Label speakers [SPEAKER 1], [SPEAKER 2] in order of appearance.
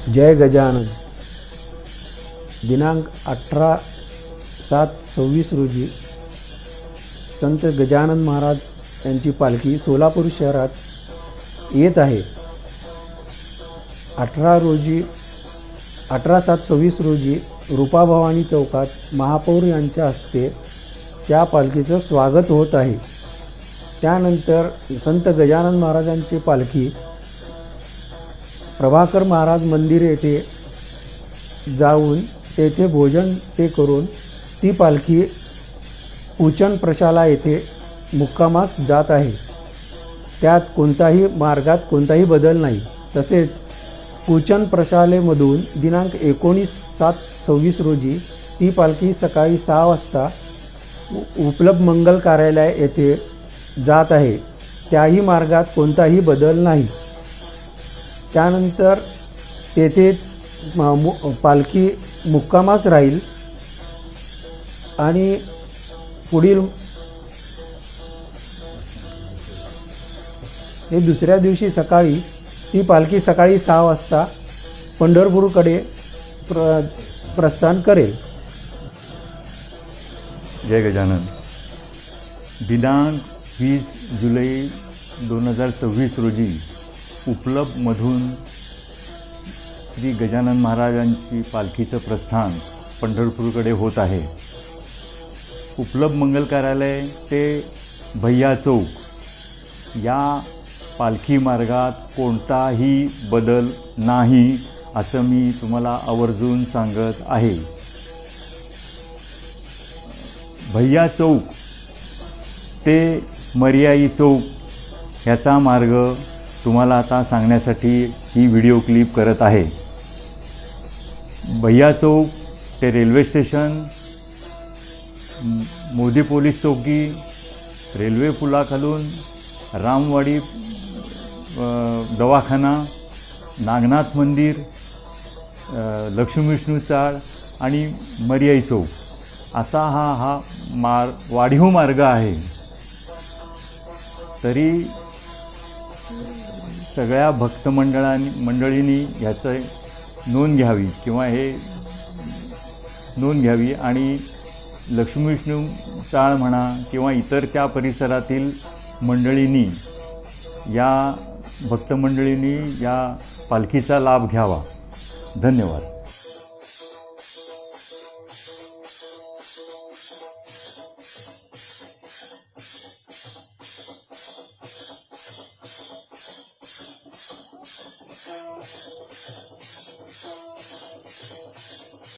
[SPEAKER 1] जय गजानन दिनांक 18/7/26 रोजी संत गजानन महाराज यांची पालखी सोलापूर शहरात येत आहे। 18/7/26 रोजी रूपाभवानी चौकात महापौर यांच्या हस्ते त्या पालखीचं स्वागत होत आहे। त्यानंतर संत गजानन महाराजांची पालखी प्रभाकर महाराज मंदिर येथे जाऊन तेथे भोजन ते करून ती पालखी पूचन प्रशाला येथे मुक्कामास जात आहे। त्यात कोणताही मार्गात कोणताही बदल नाही। तसेच पूचन प्रशालेमधून दिनांक 19/7/26 रोजी ती पालखी सकाळी 6 वाजता उपलब्ध मंगल कार्यालय येथे जात आहे। त्याही मार्गात कोणताही बदल नाही। त्यानंतर तेथे पालखी मुक्कामास राहील आणि पुढील दुसऱ्या दिवशी सकाळी ती पालखी सकाळी 6 वाजता पंढरपूरकडे प्रस्थान करेल।
[SPEAKER 2] जय गजानन दिनांक 20 जुलै 2026 रोजी उपलब्धमधून श्री गजानन महाराजांची पालखीचं प्रस्थान पंढरपूरकडे होत आहे। उपलब्ध मंगल कार्यालय ते भैया चौक या पालखी मार्गात कोणताही बदल नाही असं मी तुम्हाला आवर्जून सांगत आहे। भैया चौक ते मर्याई चौक ह्याचा मार्ग तुम्हाला आता सांगण्यासाठी ही व्हिडिओ क्लिप करत आहे। भैया चौक ते रेल्वे स्टेशन, मोदी पोलीस चौकी, रेल्वे पुलाखालून रामवाडी दवाखाना, नागनाथ मंदिर, लक्ष्मी विष्णू चाळ आणि मर्याई चौक असा हा वाढीव मार्ग आहे। तरी सगळ्या भक्त मंडळींनी ह्याचं नोंद घ्यावी किंवा हे नोंद घ्यावी आणि लक्ष्मी विष्णू चाळ म्हणा किंवा इतर त्या परिसरातील मंडळींनी भक्त मंडळींनी या पालखीचा लाभ घ्यावा। धन्यवाद।